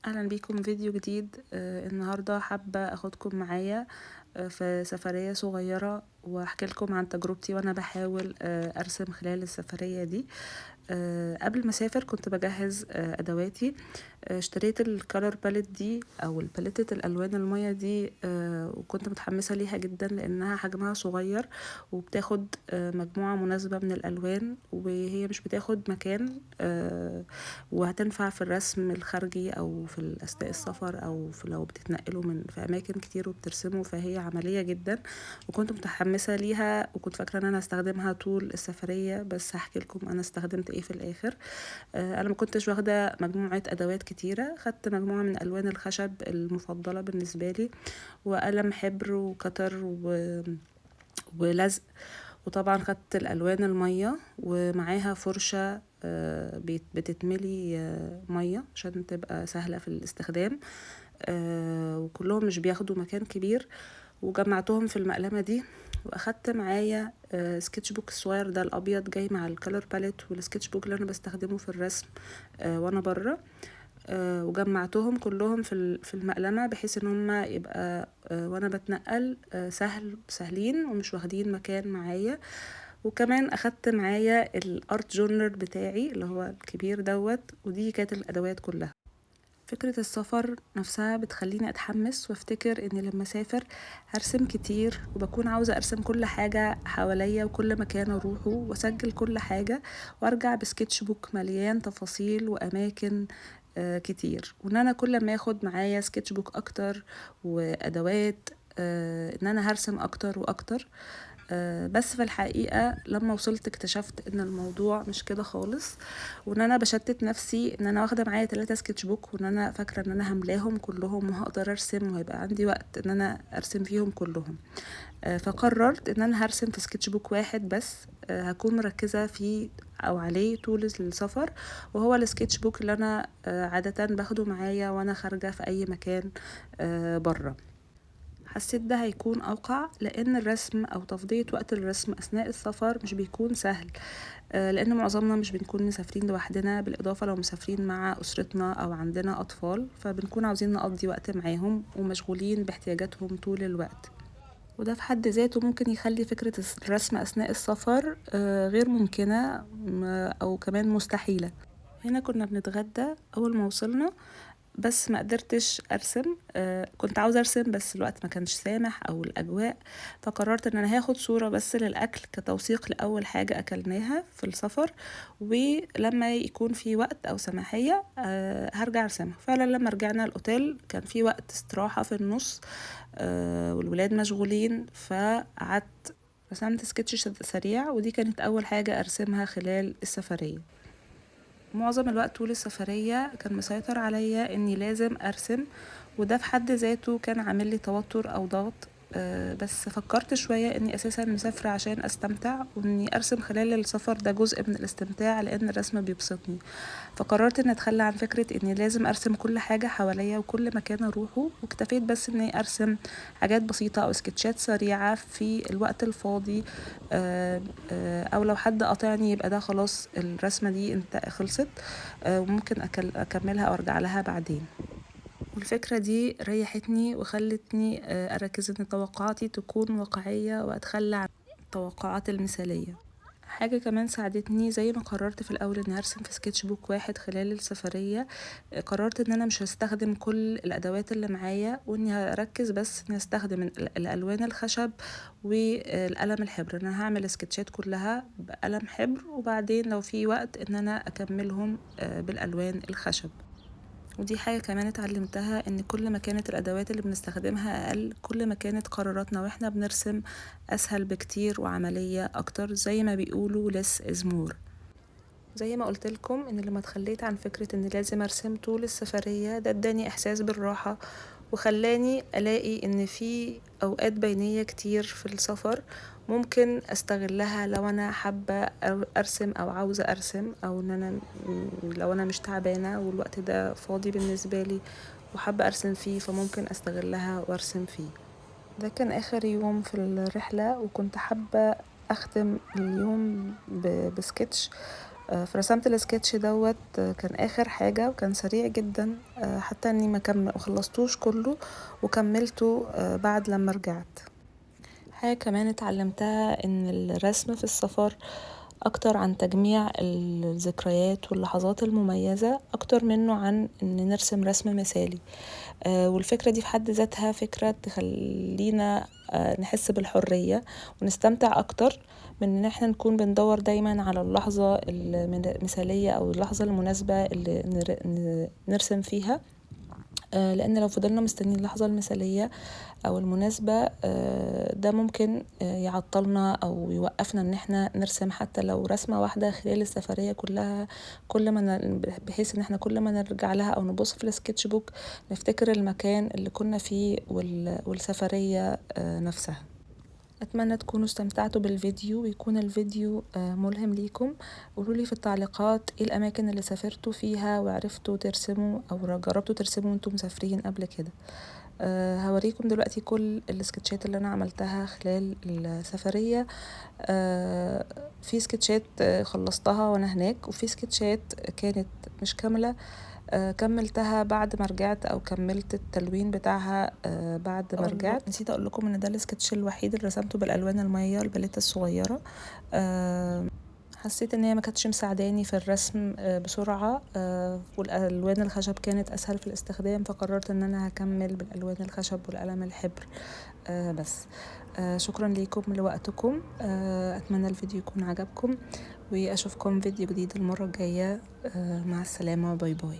اهلا بيكم فيديو جديد. النهارده حابه اخدكم معايا في سفريه صغيره واحكي لكم عن تجربتي وانا بحاول ارسم خلال السفريه دي. قبل ما اسافر كنت بجهز ادواتي. اشتريت الكالر باليت دي او الباليتة الالوان المية دي، وكنت متحمسة ليها جدا لانها حجمها صغير وبتاخد مجموعة مناسبة من الالوان، وهي مش بتاخد مكان، وهتنفع في الرسم الخارجي او في اثناء السفر او في لو بتتنقلوا في اماكن كتير وبترسموا، فهي عملية جدا وكنت متحمسة ليها وكنت فاكرة ان انا هستخدمها طول السفرية. بس هحكي لكم انا استخدمت ايه في الاخر. انا ما كنتش واخده مجموعه ادوات كتيره، خدت مجموعه من الوان الخشب المفضله بالنسبه لي وقلم حبر وكتر ولزق، وطبعا خدت الالوان الميه ومعاها فرشه بتتملي ميه عشان تبقى سهله في الاستخدام. وكلهم مش بياخدوا مكان كبير، وجمعتهم في المقلمة دي. واخدت معايا سكتش بوك الصغير ده الابيض جاي مع الكالر باليت والسكتش بوك اللي انا بستخدمه في الرسم وانا بره. وجمعتهم كلهم في المقلمة بحيث ان هما يبقى وانا بتنقل سهلين ومش واخدين مكان معايا. وكمان اخدت معايا الارت جورنر بتاعي اللي هو الكبير دوت، ودي كانت الادوات كلها. فكرة السفر نفسها بتخليني أتحمس وافتكر إني لما أسافر هرسم كتير، وبكون عاوزة أرسم كل حاجة حواليا وكل مكان أروحه وأسجل كل حاجة وأرجع بسكتش بوك مليان تفاصيل وأماكن كتير، وإن أنا كل ما أخد معايا سكتش بوك أكتر وأدوات إن أنا هرسم أكتر وأكتر. بس في الحقيقة لما وصلت اكتشفت ان الموضوع مش كده خالص، وان انا بشتت نفسي ان انا واخدة معايا 3 سكتش بوك وان انا فاكرة ان انا هملاهم كلهم وهقدر ارسم وهيبقى عندي وقت ان انا ارسم فيهم كلهم. فقررت ان انا هرسم في سكتش بوك واحد بس، هكون مركزة فيه او عليه طول السفر، وهو السكتش بوك اللي انا عادة باخده معايا وانا خارجة في اي مكان بره. حسيت ده هيكون أوقع لأن الرسم أو تفضية وقت الرسم أثناء السفر مش بيكون سهل، لأن معظمنا مش بنكون مسافرين لوحدنا، بالإضافة لو مسافرين مع أسرتنا أو عندنا أطفال فبنكون عاوزين نقضي وقت معاهم ومشغولين باحتياجاتهم طول الوقت، وده في حد ذاته ممكن يخلي فكرة الرسم أثناء السفر غير ممكنة أو كمان مستحيلة. هنا كنا بنتغدى أول ما وصلنا، بس ما قدرتش ارسم. كنت عاوزه ارسم بس الوقت ما كانش سامح او الاجواء، فقررت ان انا هاخد صوره بس للاكل كتوثيق لاول حاجه اكلناها في السفر، ولما يكون في وقت او سماحيه هرجع ارسمها. فعلا لما رجعنا الاوتيل كان في وقت استراحه في النص، والولاد مشغولين، فقعدت رسمت سكتش سريع، ودي كانت اول حاجه ارسمها خلال السفريه. معظم الوقت طول السفرية كان مسيطر عليا اني لازم ارسم، وده في حد ذاته كان عامل لي توتر او ضغط. بس فكرت شوية اني اساسا مسافرة عشان استمتع، واني ارسم خلال السفر ده جزء من الاستمتاع لان الرسم بيبسطني. فقررت اني اتخلى عن فكرة اني لازم ارسم كل حاجة حواليا وكل مكان اروحه، واكتفيت بس اني ارسم حاجات بسيطة او سكتشات سريعة في الوقت الفاضي. او لو حد قاطعني يبقى ده خلاص الرسمة دي انت خلصت، وممكن اكملها او ارجع لها بعدين. والفكرة دي ريحتني وخلتني اركز ان توقعاتي تكون واقعية واتخلى عن التوقعات المثالية. حاجة كمان ساعدتني زي ما قررت في الأول إني هرسم في سكتش بوك واحد خلال السفرية، قررت إن أنا مش هستخدم كل الأدوات اللي معايا، وإني هركز بس إني هستخدم الألوان الخشب والقلم الحبر. أنا هعمل سكتشات كلها بقلم حبر، وبعدين لو في وقت إن أنا أكملهم بالألوان الخشب. ودي حاجة كمان اتعلمتها، ان كل ما كانت الادوات اللي بنستخدمها اقل كل ما كانت قراراتنا واحنا بنرسم اسهل بكتير وعملية اكتر، زي ما بيقولوا less is more. زي ما قلت لكم ان لما اتخليت عن فكرة ان لازم ارسم طول السفرية ده اداني احساس بالراحة، وخلاني الاقي ان في اوقات بينية كتير في السفر ممكن استغلها لو انا حابة ارسم او عاوزة ارسم، او ان انا لو انا مش تعبانة والوقت ده فاضي بالنسبة لي وحابة ارسم فيه فممكن استغلها وارسم فيه. ده كان اخر يوم في الرحلة، وكنت حابة اختم اليوم بسكتش فرسمت السكتش دوت، كان اخر حاجة وكان سريع جدا، حتى اني ما خلصتوش كله وكملته بعد لما رجعت. حاجة كمان اتعلمتها ان الرسم في السفر اكتر عن تجميع الذكريات واللحظات المميزة اكتر منه عن ان نرسم رسم مثالي. والفكرة دي في حد ذاتها فكرة تخلينا نحس بالحرية ونستمتع اكتر من ان احنا نكون بندور دايما على اللحظة المثالية او اللحظة المناسبة اللي نرسم فيها. لان لو فضلنا مستنيين اللحظة المثالية او المناسبة ده ممكن يعطلنا او يوقفنا ان احنا نرسم حتى لو رسمة واحدة خلال السفرية كلها. بحيث ان احنا كل ما نرجع لها او نبص في السكتش بوك نفتكر المكان اللي كنا فيه والسفرية نفسها. اتمنى تكونوا استمتعتوا بالفيديو ويكون الفيديو ملهم ليكم. قولولي في التعليقات ايه الاماكن اللي سافرتوا فيها وعرفتوا ترسموا او جربتوا ترسموا وانتم مسافرين قبل كده. هوريكم دلوقتي كل السكتشات اللي انا عملتها خلال السفرية. في سكتشات خلصتها وانا هناك، وفي سكتشات كانت مش كاملة كملتها بعد ما رجعت او كملت التلوين بتاعها بعد ما رجعت. نسيت اقول لكم ان ده السكتش الوحيد اللي رسمته بالالوان المية الباليتة الصغيرة. حسيت ان هي ما كانتش مساعداني في الرسم بسرعة، والالوان الخشب كانت اسهل في الاستخدام، فقررت ان انا هكمل بالالوان الخشب والقلم الحبر بس. شكرا ليكم لوقتكم. اتمنى الفيديو يكون عجبكم، واشوفكم فيديو جديد المرة الجاية. مع السلامة، باي باي.